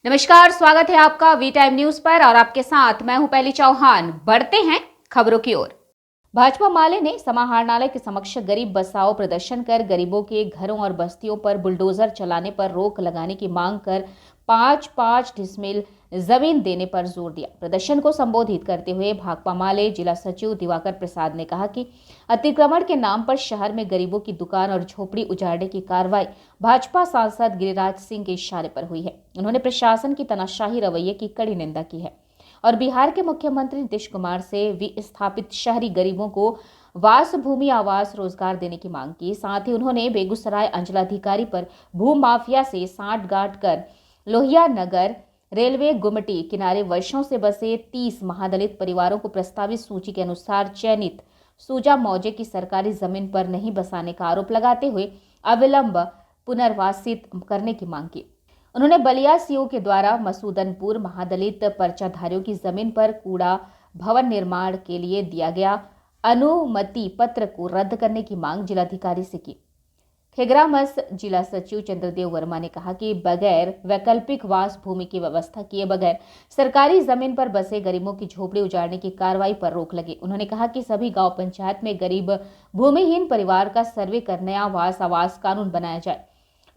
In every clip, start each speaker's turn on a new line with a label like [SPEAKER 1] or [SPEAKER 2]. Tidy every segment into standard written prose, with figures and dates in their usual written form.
[SPEAKER 1] नमस्कार, स्वागत है आपका वी टाइम न्यूज पर और आपके साथ मैं हूं पहली चौहान। बढ़ते हैं खबरों की ओर। भाजपा माले ने समाहरणालय के समक्ष गरीब बचाओ प्रदर्शन कर गरीबों के घरों और बस्तियों पर बुलडोजर चलाने पर रोक लगाने की मांग कर 5-5 डिसमिल जमीन देने पर जोर दिया। प्रदर्शन को संबोधित करते हुए भाकपा माले जिला सचिव दिवाकर प्रसाद ने कहा कि अतिक्रमण के नाम पर शहर में गरीबों की दुकान और झोपड़ी उजाड़ने की कार्रवाई भाजपा सांसद गिरिराज सिंह के इशारे पर हुई है। उन्होंने प्रशासन की तानाशाही रवैये की कड़ी निंदा की है और बिहार के मुख्यमंत्री नीतीश कुमार से विस्थापित शहरी गरीबों को वास भूमि आवास रोजगार देने की मांग की। साथ ही उन्होंने बेगूसराय अंचलाधिकारी पर भू माफिया से सांठगांठ कर लोहिया नगर रेलवे गुमटी किनारे वर्षों से बसे 30 महादलित परिवारों को प्रस्तावित सूची के अनुसार चयनित सूजा मौजे की सरकारी जमीन पर नहीं बसाने का आरोप लगाते हुए अविलंब पुनर्वासित करने की मांग की। उन्होंने बलिया सीओ के द्वारा मसूदनपुर महादलित पर्चाधारियों की जमीन पर कूड़ा भवन निर्माण के लिए दिया गया अनुमति पत्र को रद्द करने की मांग जिलाधिकारी से की। खेगरामस जिला सचिव चंद्रदेव वर्मा ने कहा कि बगैर वैकल्पिक वास भूमि की व्यवस्था किए बगैर सरकारी जमीन पर बसे गरीबों की झोपड़ी उजाड़ने की कार्रवाई पर रोक लगे। उन्होंने कहा कि सभी गांव पंचायत में गरीब भूमिहीन परिवार का सर्वे कर नया वास आवास कानून बनाया जाए,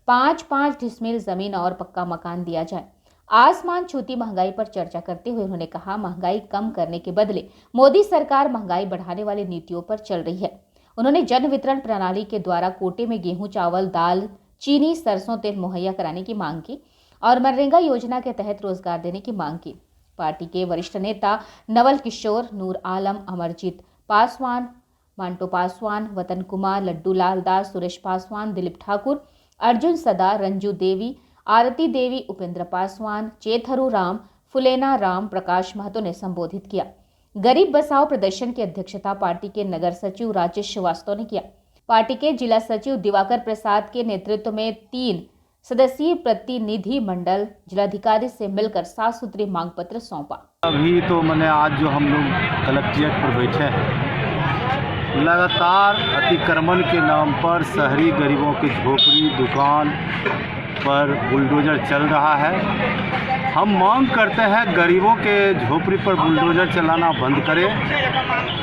[SPEAKER 1] 5-5 डिसमिल जमीन और पक्का मकान दिया जाए। आसमान छूती महंगाई पर चर्चा करते हुए उन्होंने कहा, महंगाई कम करने के बदले मोदी सरकार महंगाई बढ़ाने वाली नीतियों पर चल रही है। उन्होंने जन वितरण प्रणाली के द्वारा कोटे में गेहूं, चावल, दाल, चीनी, सरसों तेल मुहैया कराने की मांग की और मनरेगा योजना के तहत रोजगार देने की मांग की। पार्टी के वरिष्ठ नेता नवल किशोर, नूर आलम, अमरजीत पासवान, मांटो पासवान, वतन कुमार, लड्डू लाल दास, सुरेश पासवान, दिलीप ठाकुर, अर्जुन सदा, रंजू देवी, आरती देवी, उपेंद्र पासवान, चेथरू राम, फुलेना राम, प्रकाश महतो ने संबोधित किया। गरीब बचाओ प्रदर्शन की अध्यक्षता पार्टी के नगर सचिव राजेश श्रीवास्तव ने किया। पार्टी के जिला सचिव दिवाकर प्रसाद के नेतृत्व में 3 सदस्यीय प्रतिनिधि मंडल जिलाधिकारी से मिलकर 7 सूत्री मांग पत्र सौंपा।
[SPEAKER 2] अभी तो मैंने आज जो हम लोग कलेक्ट्रेट पर बैठे हैं, लगातार अतिक्रमण के नाम पर शहरी गरीबों की झोपड़ी दुकान पर बुलडोजर चल रहा है। हम मांग करते हैं गरीबों के झोपड़ी पर बुलडोजर चलाना बंद करे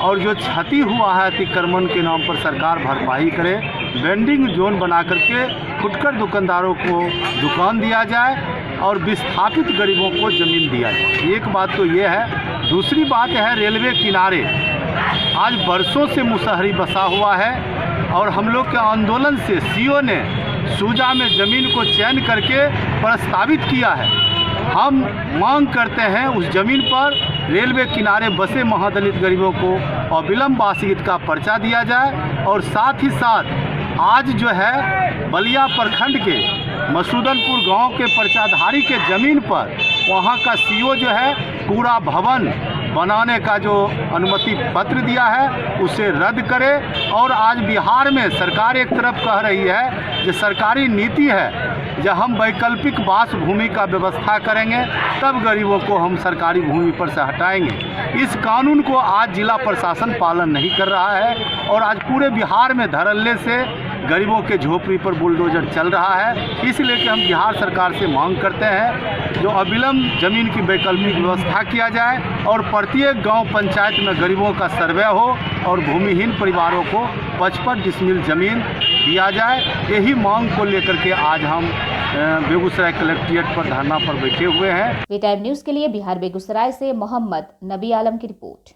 [SPEAKER 2] और जो क्षति हुआ है अतिक्रमण के नाम पर सरकार भरपाई करे। वेंडिंग जोन बना करके फुटकर दुकानदारों को दुकान दिया जाए और विस्थापित गरीबों को ज़मीन दिया जाए। एक बात तो ये है। दूसरी बात है, रेलवे किनारे आज बरसों से मुसहरी बसा हुआ है और हम लोग के आंदोलन से सीओ ने सूजा में ज़मीन को चयन करके प्रस्तावित किया है। हम मांग करते हैं उस ज़मीन पर रेलवे किनारे बसे महादलित गरीबों को अविलंब वासित का पर्चा दिया जाए और साथ ही साथ आज जो है बलिया प्रखंड के मसूदनपुर गांव के पर्चाधारी के ज़मीन पर वहां का सीओ जो है कूड़ा भवन बनाने का जो अनुमति पत्र दिया है उसे रद्द करे। और आज बिहार में सरकार एक तरफ कह रही है जो सरकारी नीति है जब हम वैकल्पिक वास भूमि का व्यवस्था करेंगे तब गरीबों को हम सरकारी भूमि पर से हटाएंगे। इस कानून को आज जिला प्रशासन पालन नहीं कर रहा है और आज पूरे बिहार में धड़ल्ले से गरीबों के झोपड़ी पर बुलडोजर चल रहा है। इसलिए कि हम बिहार सरकार से मांग करते हैं जो अविलंब ज़मीन की वैकल्पिक व्यवस्था किया जाए और प्रत्येक गांव पंचायत में गरीबों का सर्वे हो और भूमिहीन परिवारों को 55 डिसमिल ज़मीन दिया जाए। यही मांग को लेकर के आज हम बेगूसराय कलेक्ट्रेट पर धरना पर बैठे हुए हैं।
[SPEAKER 1] वी टाइम न्यूज़ के लिए बिहार बेगूसराय से मोहम्मद नबी आलम की रिपोर्ट।